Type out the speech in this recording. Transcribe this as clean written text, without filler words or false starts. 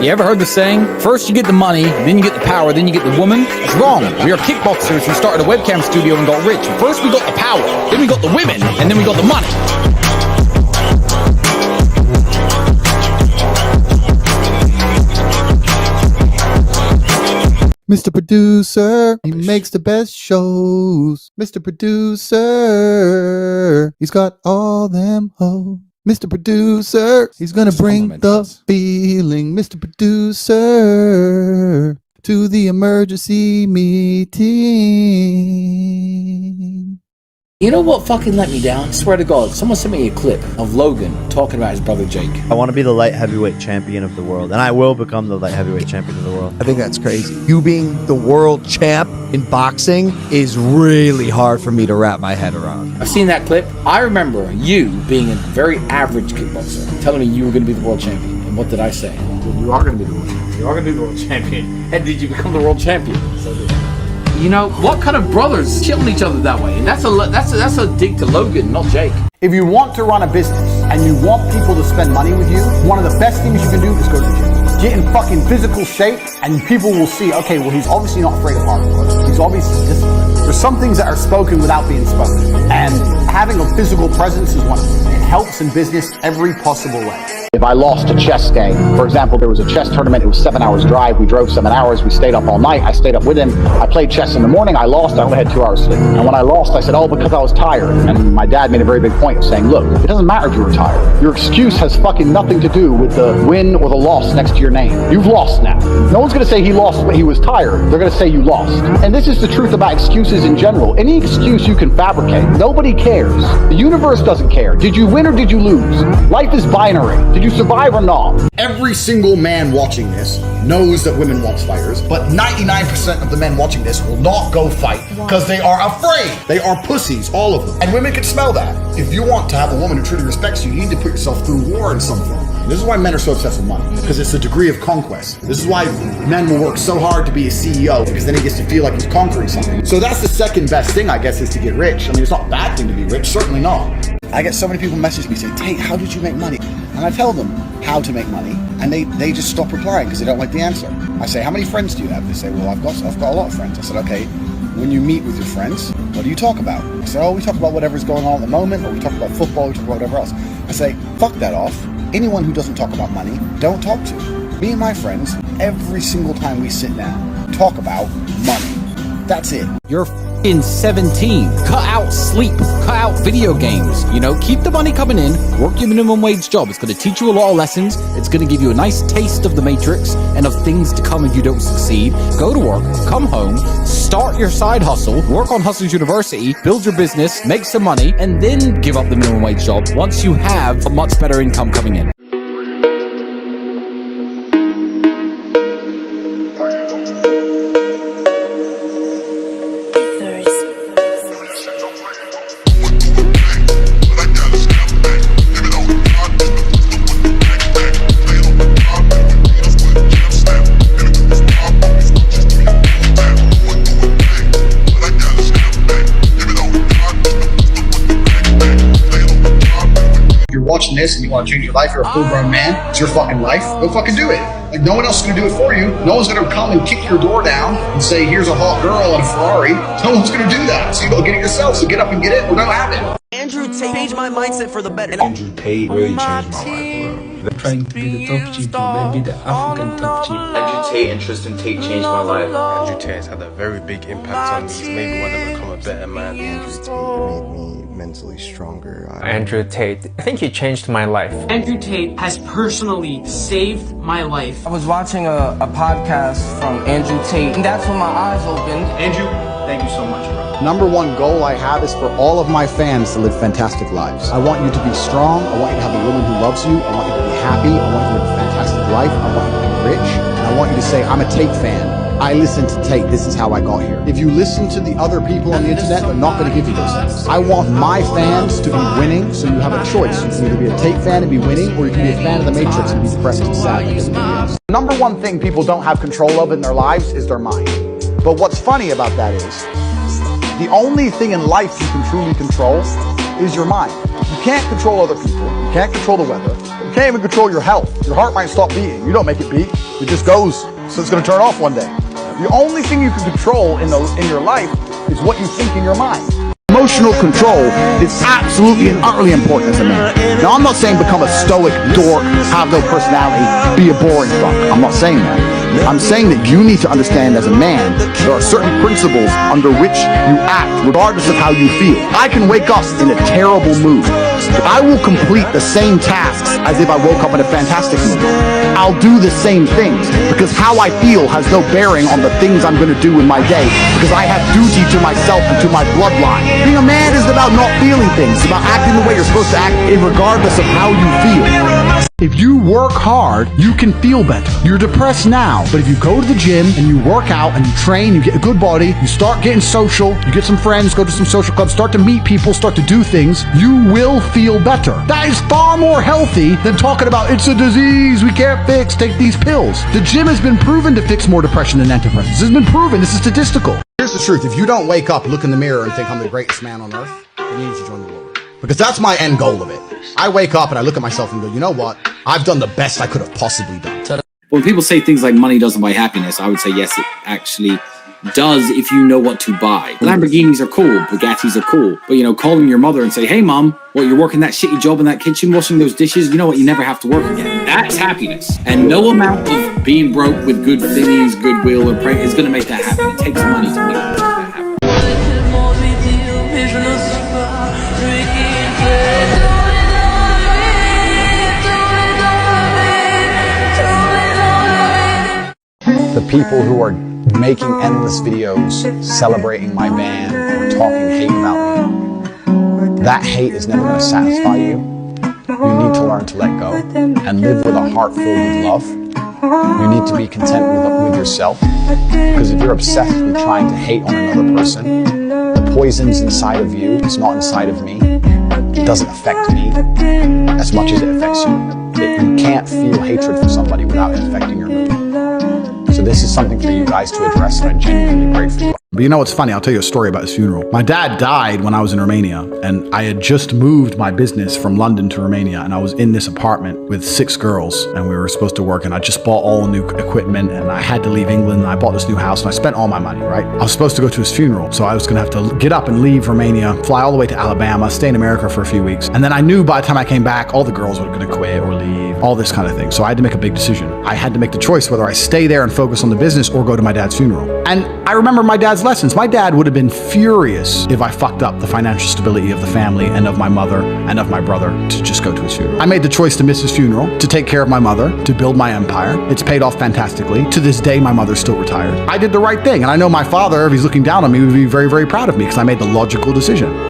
You ever heard the saying, first you get the money, then you get the power, then you get the woman? That's wrong. We are kickboxers who started a webcam studio and got rich. First we got the power, then we got the women, and then we got the money. Mr. Producer, he makes the best shows. Mr. Producer, he's got all them hoes. Mr. Producer, he's gonna bring the feeling. Mr. Producer, to the emergency meeting. You know what fucking let me down? I swear to God, someone sent me a clip of Logan talking about his brother Jake. I want to be the light heavyweight champion of the world, and I will become the light heavyweight champion of the world. I think that's crazy. You being the world champ in boxing is really hard for me to wrap my head around. I've seen that clip. I remember you being a very average kickboxer, telling me you were going to be the world champion. And what did I say? Well, you are going to be the world champion. You are going to be the world champion. And did you become the world champion? So did. You know, what kind of brothers killing each other that way? And that's a dig to Logan, not Jake. If you want to run a business and you want people to spend money with you, one of the best things you can do is go to the gym. Get in fucking physical shape and people will see, okay, well, he's obviously not afraid of hard work. He's obviously disciplined. There's some things that are spoken without being spoken. And having a physical presence is one of them. It helps in business every possible way. If I lost a chess game, for example, there was a chess tournament, it was 7 hours drive, we drove 7 hours, we stayed up all night, I stayed up with him, I played chess in the morning, I lost, I only had 2 hours sleep. And when I lost, I said, oh, because I was tired. And my dad made a very big point of saying, look, it doesn't matter if you were tired. Your excuse has fucking nothing to do with the win or the loss next to your name. You've lost now. No one's gonna say he lost but he was tired. They're gonna say you lost. And this is the truth about excuses in general. Any excuse you can fabricate, nobody cares. The universe doesn't care. Did you win or did you lose? Life is binary. Did you survive or not? Every single man watching this knows that women want fighters, but 99% of the men watching this will not go fight because they are afraid. They are pussies, all of them. And women can smell that. If you want to have a woman who truly respects you, you need to put yourself through war in some form. This is why men are so obsessed with money, because it's a degree of conquest. This is why men will work so hard to be a CEO, because then he gets to feel like he's conquering something. So that's the second best thing, I guess, is to get rich. I mean, it's not a bad thing to be rich, certainly not. I get so many people message me saying, Tate, how did you make money? And I tell them how to make money, and they just stop replying because they don't like the answer. I say, how many friends do you have? They say, well, I've got a lot of friends. I said, okay, when you meet with your friends, what do you talk about? I said, oh, we talk about whatever's going on at the moment, or we talk about football, we talk about whatever else. I say, fuck that off. Anyone who doesn't talk about money, don't talk to. Me and my friends, every single time we sit down, talk about money. That's it. You're f***ing 17. Cut out sleep. Cut out video games. You know, keep the money coming in. Work your minimum wage job. It's going to teach you a lot of lessons. It's going to give you a nice taste of the Matrix and of things to come if you don't succeed. Go to work, come home, start your side hustle, work on Hustlers University, build your business, make some money, and then give up the minimum wage job once you have a much better income coming in. Watching this and you want to change your life, you're a full-grown man, it's your fucking life, go fucking do it. Like, no one else is going to do it for you. No one's going to come and kick your door down and say, here's a hot girl and a Ferrari. No one's going to do that. So you go get it yourself. So get up and get it or don't have it. Andrew Tate changed my mindset for the better. Andrew Tate really changed my life, bro. They're trying to be the top G, maybe the African top G. Andrew Tate and Tristan Tate changed my life. Andrew Tate has had a very big impact on me. He's made me want to become a better man. Andrew Tate made me mentally stronger. Andrew Tate, I think he changed my life. Andrew Tate has personally saved my life. I was watching a podcast from Andrew Tate, and that's when my eyes opened. Andrew, thank you so much, bro. Number one goal I have is for all of my fans to live fantastic lives. I want you to be strong. I want you to have a woman who loves you. I want you to be happy. I want you to live a fantastic life. I want you to be rich. And I want you to say, I'm a Tate fan. I listen to Tate. This is how I got here. If you listen to the other people on the internet, they're not going to give you those things. I want my fans to be winning, so you have a choice. You can either be a Tate fan and be winning, or you can be a fan of the Matrix and be depressed and sad because of videos. Number one thing people don't have control of in their lives is their mind. But what's funny about that is, the only thing in life you can truly control is your mind. You can't control other people, you can't control the weather, you can't even control your health. Your heart might stop beating. You don't make it beat. It just goes. So it's going to turn off one day. The only thing you can control in your life is what you think in your mind. Emotional control is absolutely and utterly important as a man. Now, I'm not saying become a stoic dork, have no personality, be a boring fuck. I'm not saying that. I'm saying that you need to understand as a man, there are certain principles under which you act, regardless of how you feel. I can wake up in a terrible mood. I will complete the same tasks as if I woke up in a fantastic mood. I'll do the same things because how I feel has no bearing on the things I'm going to do in my day because I have duty to myself and to my bloodline. Being a man is about not feeling things. It's about acting the way you're supposed to act regardless of how you feel. If you work hard, you can feel better. You're depressed now, but if you go to the gym and you work out and you train, you get a good body, you start getting social, you get some friends, go to some social clubs, start to meet people, start to do things, you will feel better. That is far more healthy than talking about it's a disease we can't fix, take these pills. The gym has been proven to fix more depression than antidepressants. This has been proven. This is statistical. Here's the truth. If you don't wake up, look in the mirror and think I'm the greatest man on earth, then you need to join the Lord. Because that's my end goal of it. I wake up and I look at myself and go, you know what? I've done the best I could have possibly done. When people say things like money doesn't buy happiness, I would say yes, it actually does if you know what to buy. Lamborghinis are cool, Bugattis are cool, but you know, calling your mother and say, hey mom, what, you're working that shitty job in that kitchen, washing those dishes, you know what, you never have to work again. That's happiness. And no amount of being broke with good feelings, goodwill, or prayer is going to make that happen. It takes money to make that happen. The people who are making endless videos celebrating my van or talking hate about me, that hate is never going to satisfy you. You need to learn to let go and live with a heart filled with love. You need to be content with yourself, because if you're obsessed with trying to hate on another person, the poison's inside of you, it's not inside of me. It doesn't affect me as much as it affects you. You can't feel hatred for somebody without it affecting your mood. So this is something for you guys to address, and I'm genuinely grateful. But you know what's funny? I'll tell you a story about his funeral. My dad died when I was in Romania, and I had just moved my business from London to Romania, and I was in this apartment with 6 girls, and we were supposed to work, and I just bought all new equipment, and I had to leave England, and I bought this new house, and I spent all my money, right? I was supposed to go to his funeral, so I was gonna have to get up and leave Romania, fly all the way to Alabama, stay in America for a few weeks, and then I knew by the time I came back, all the girls were gonna quit or leave, all this kind of thing. So I had to make a big decision. I had to make the choice whether I stay there and focus on the business or go to my dad's funeral. And I remember my dad's lessons. My dad would have been furious if I fucked up the financial stability of the family and of my mother and of my brother to just go to his funeral. I made the choice to miss his funeral, to take care of my mother, to build my empire. It's paid off fantastically. To this day, my mother's still retired. I did the right thing, and I know my father, if he's looking down on me, would be very, very proud of me because I made the logical decision.